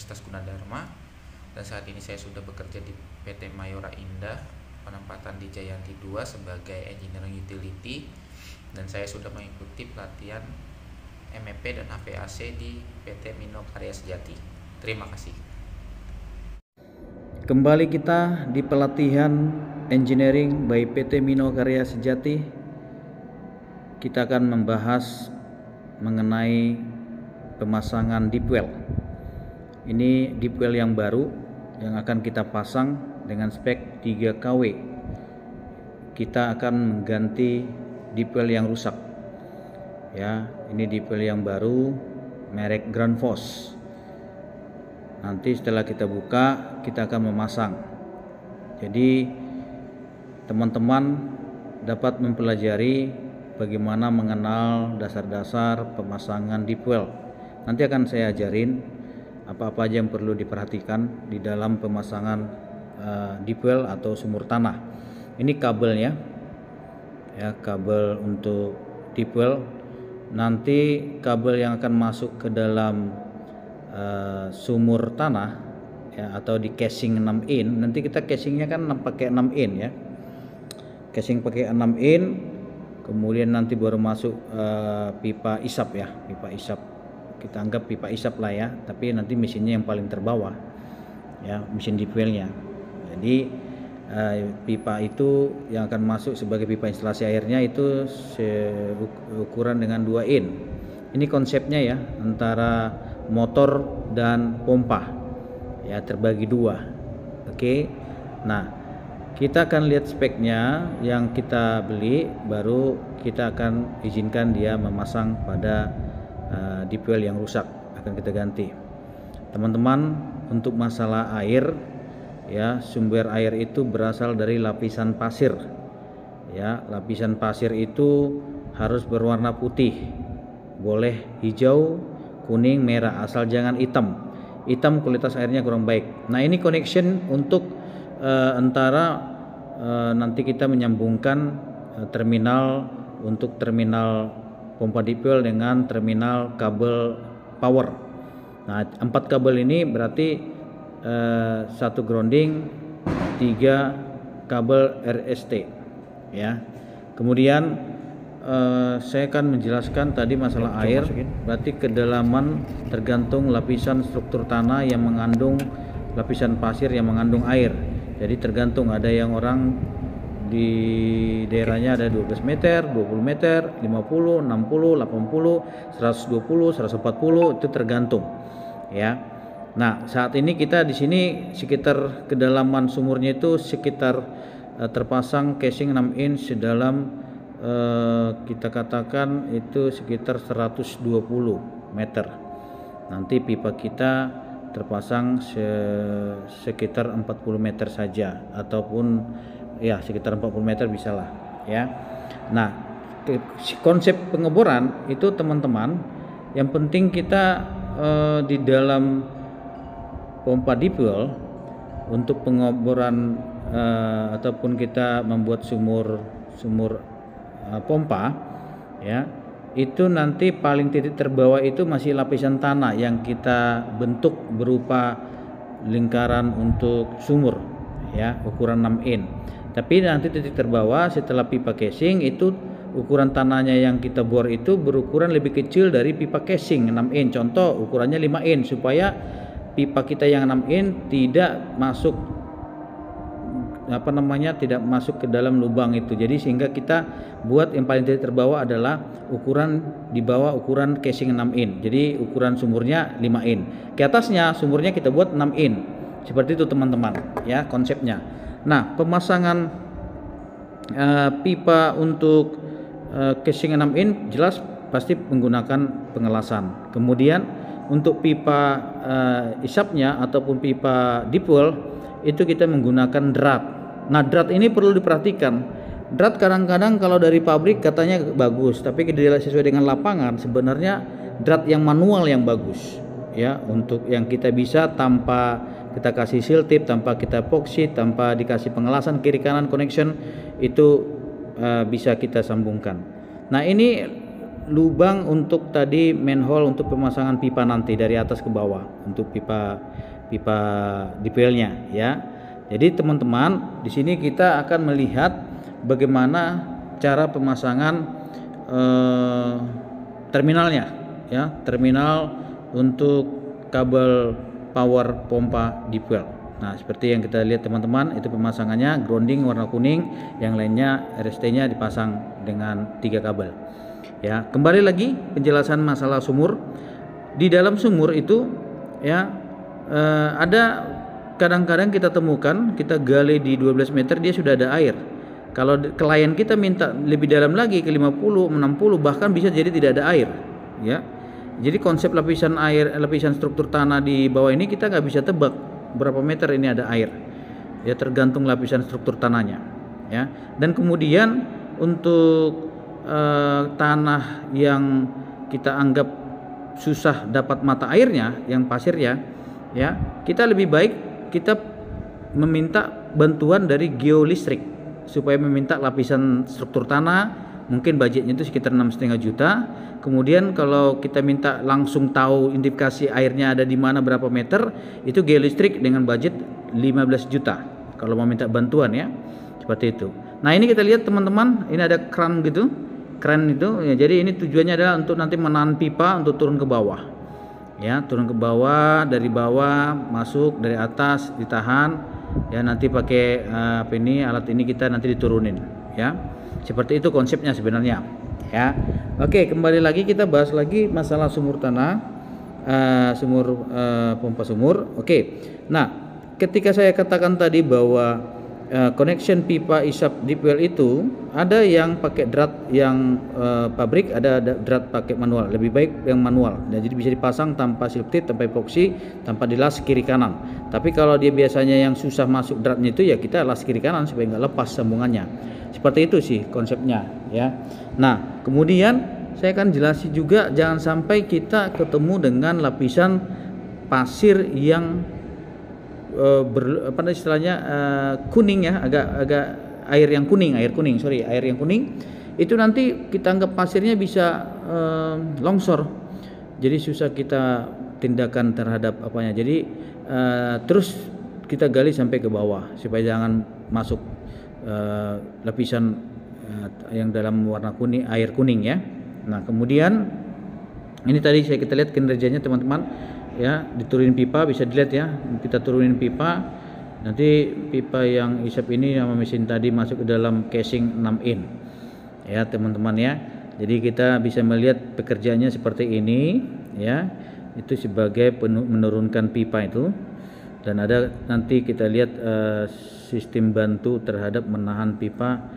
Universitas Gunadarma, dan saat ini saya sudah bekerja di PT Mayora Indah, penempatan di Jayanti 2 sebagai Engineering Utility, dan saya sudah mengikuti pelatihan MEP dan HVAC di PT Mino Karya Sejati. Terima kasih. Kembali kita di pelatihan Engineering by PT Mino Karya Sejati. Kita akan membahas mengenai pemasangan deep well. Ini deep well yang baru yang akan kita pasang dengan spek 3 kW. Kita akan mengganti deep well yang rusak. Ya, ini deep well yang baru merek Grundfos. Nanti setelah kita buka, kita akan memasang. Jadi teman-teman dapat mempelajari bagaimana mengenal dasar-dasar pemasangan deep well. Nanti akan saya ajarin apa-apa aja yang perlu diperhatikan di dalam pemasangan deep well atau sumur tanah. Ini kabelnya, ya, kabel untuk deep well. Nanti kabel yang akan masuk ke dalam sumur tanah, ya, atau di casing 6 in. Nanti kita casingnya kan pakai 6 in, ya. Casing pakai 6 in. Kemudian nanti baru masuk pipa isap, ya, pipa isap. Kita anggap pipa isap lah, ya, tapi nanti mesinnya yang paling terbawah, ya, mesin deep well-nya. Jadi pipa itu yang akan masuk sebagai pipa instalasi airnya itu ukuran dengan 2 in. Ini konsepnya, ya, antara motor dan pompa, ya, terbagi 2. Oke. Nah, kita akan lihat speknya yang kita beli, baru kita akan izinkan dia memasang pada deep well yang rusak, akan kita ganti. Teman-teman, untuk masalah air, ya, sumber air itu berasal dari lapisan pasir. Ya, lapisan pasir itu harus berwarna putih. Boleh hijau, kuning, merah, asal jangan hitam. Hitam kualitas airnya kurang baik. Nah, ini connection untuk antara nanti kita menyambungkan terminal untuk terminal pompa deep well dengan terminal kabel power. Nah, 4 kabel ini berarti 1 grounding, 3 kabel RST, ya. Kemudian saya akan menjelaskan tadi masalah air. Berarti kedalaman tergantung lapisan struktur tanah yang mengandung lapisan pasir yang mengandung air. Jadi tergantung, ada yang orang di daerahnya ada 12 meter, 20 meter, 50, 60, 80, 120, 140, itu tergantung, ya. Nah, saat ini kita di sini sekitar kedalaman sumurnya itu sekitar terpasang casing 6 in sedalam kita katakan itu sekitar 120 meter. Nanti pipa kita terpasang sekitar 40 meter saja, ataupun ya sekitar 40 meter bisa lah, ya. Nah, konsep pengeboran itu teman-teman, yang penting kita di dalam pompa deep well untuk pengeboran ataupun kita membuat sumur pompa, ya, itu nanti paling titik terbawah itu masih lapisan tanah yang kita bentuk berupa lingkaran untuk sumur, ya, ukuran 6 in. Tapi nanti titik terbawah setelah pipa casing itu ukuran tanahnya yang kita bor itu berukuran lebih kecil dari pipa casing 6 in. Contoh ukurannya 5 in supaya pipa kita yang 6 in tidak masuk tidak masuk ke dalam lubang itu. Jadi sehingga kita buat yang paling titik terbawah adalah ukuran di bawah ukuran casing 6 in. Jadi ukuran sumurnya 5 in. Ke atasnya sumurnya kita buat 6 in. Seperti itu teman-teman, ya, konsepnya. Nah, pemasangan pipa untuk casing 6 in jelas pasti menggunakan pengelasan. Kemudian untuk pipa isapnya ataupun pipa deep well itu kita menggunakan drat. Nah, drat ini perlu diperhatikan. Drat kadang-kadang kalau dari pabrik katanya bagus, tapi tidak sesuai dengan lapangan. Sebenarnya drat yang manual yang bagus, ya, untuk yang kita bisa tanpa kita kasih seal tip, tanpa kita epoxy, tanpa dikasih pengelasan kiri kanan connection, itu bisa kita sambungkan. Nah, ini lubang untuk tadi manhole untuk pemasangan pipa nanti dari atas ke bawah untuk pipa dipelnya ya. Jadi teman-teman, di sini kita akan melihat bagaimana cara pemasangan terminalnya ya, terminal untuk kabel power pompa deep well. Nah, seperti yang kita lihat teman-teman, itu pemasangannya grounding warna kuning, yang lainnya RST-nya dipasang dengan 3 kabel. Ya, kembali lagi penjelasan masalah sumur. Di dalam sumur itu ya ada kadang-kadang kita temukan, kita gali di 12 meter dia sudah ada air. Kalau klien kita minta lebih dalam lagi ke 50, 60 bahkan bisa jadi tidak ada air, ya. Jadi konsep lapisan air, lapisan struktur tanah di bawah ini kita nggak bisa tebak berapa meter ini ada air. Ya tergantung lapisan struktur tanahnya, ya. Dan kemudian untuk tanah yang kita anggap susah dapat mata airnya, yang pasirnya, ya kita lebih baik kita meminta bantuan dari geolistrik supaya meminta lapisan struktur tanah, mungkin budgetnya itu sekitar 6,5 juta. Kemudian kalau kita minta langsung tahu indikasi airnya ada di mana berapa meter, itu geolistrik dengan budget 15 juta kalau mau minta bantuan ya, seperti itu. Nah ini kita lihat teman-teman, ini ada kran gitu, kran itu ya, jadi ini tujuannya adalah untuk nanti menahan pipa untuk turun ke bawah ya, turun ke bawah, dari bawah masuk, dari atas ditahan ya, nanti pakai alat ini kita nanti diturunin ya, seperti itu konsepnya sebenarnya ya. Oke, kembali lagi kita bahas lagi masalah sumur tanah, sumur pompa sumur. Oke, nah ketika saya katakan tadi bahwa connection pipa isap deep well itu ada yang pakai drat yang pabrik, ada drat pakai manual. Lebih baik yang manual. Nah, jadi bisa dipasang tanpa siliptit, tanpa epoksi, tanpa dilas kiri kanan. Tapi kalau dia biasanya yang susah masuk dratnya itu ya kita las kiri kanan supaya nggak lepas sambungannya. Seperti itu sih konsepnya ya. Nah kemudian saya akan jelasin juga jangan sampai kita ketemu dengan lapisan pasir yang istilahnya kuning ya, agak air yang kuning itu nanti kita anggap pasirnya bisa longsor, jadi susah kita tindakan terhadap apanya. Jadi terus kita gali sampai ke bawah supaya jangan masuk lapisan yang dalam warna kuning, air kuning ya. Nah kemudian ini tadi kita lihat kinerjanya teman-teman ya, diturunin pipa bisa dilihat ya, kita turunin pipa, nanti pipa yang isap ini sama mesin tadi masuk ke dalam casing 6 in ya teman-teman ya. Jadi kita bisa melihat pekerjaannya seperti ini ya, itu sebagai menurunkan pipa itu, dan ada nanti kita lihat sistem bantu terhadap menahan pipa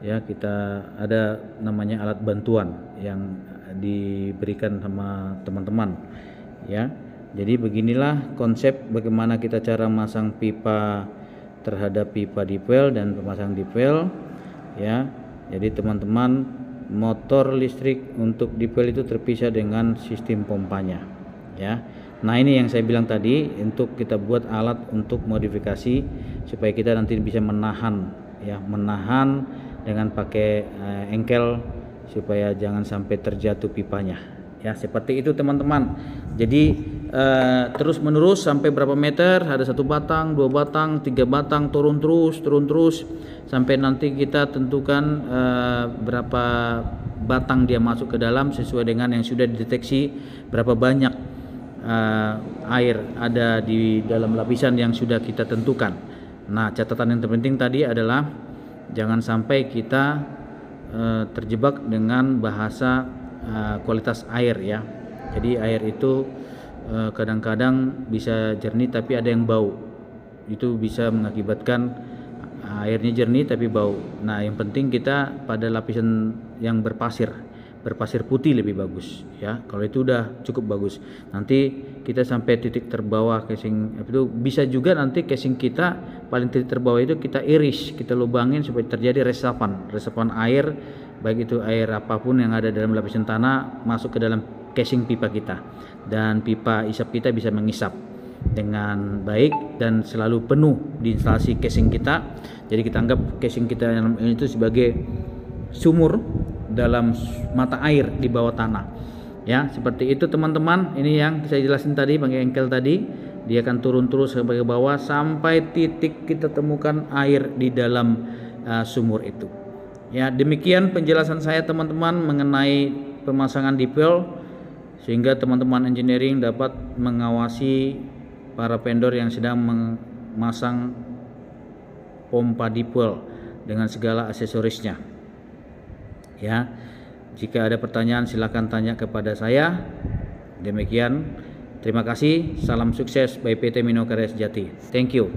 ya, kita ada namanya alat bantuan yang diberikan sama teman-teman ya. Jadi beginilah konsep bagaimana kita cara masang pipa terhadap pipa deep well dan pemasang deep well ya. Jadi teman-teman, motor listrik untuk deep well itu terpisah dengan sistem pompanya ya. Nah ini yang saya bilang tadi, untuk kita buat alat untuk modifikasi supaya kita nanti bisa menahan ya, menahan dengan pakai engkel supaya jangan sampai terjatuh pipanya ya, seperti itu teman-teman. Jadi terus menerus sampai berapa meter, ada 1 batang, 2 batang, 3 batang, turun terus sampai nanti kita tentukan berapa batang dia masuk ke dalam sesuai dengan yang sudah dideteksi berapa banyak air ada di dalam lapisan yang sudah kita tentukan. Nah catatan yang terpenting tadi adalah jangan sampai kita terjebak dengan bahasa kualitas air ya. Jadi air itu kadang-kadang bisa jernih tapi ada yang bau, itu bisa mengakibatkan airnya jernih tapi bau. Nah yang penting kita pada lapisan yang berpasir putih lebih bagus ya. Kalau itu udah cukup bagus, nanti kita sampai titik terbawah casing itu bisa juga nanti casing kita paling titik terbawah itu kita iris, kita lubangin supaya terjadi resapan air, baik itu air apapun yang ada dalam lapisan tanah masuk ke dalam casing pipa kita, dan pipa isap kita bisa mengisap dengan baik dan selalu penuh di instalasi casing kita. Jadi kita anggap casing kita yang itu sebagai sumur dalam mata air di bawah tanah. Ya, seperti itu teman-teman. Ini yang saya jelasin tadi, pakai engkel tadi. Dia akan turun terus sampai ke bawah sampai titik kita temukan air di dalam sumur itu. Ya, demikian penjelasan saya teman-teman mengenai pemasangan deep well, sehingga teman-teman engineering dapat mengawasi para vendor yang sedang memasang pompa deep well dengan segala aksesorisnya. Ya, jika ada pertanyaan silakan tanya kepada saya. Demikian, terima kasih. Salam sukses by PT Mino Karya Sejati. Thank you.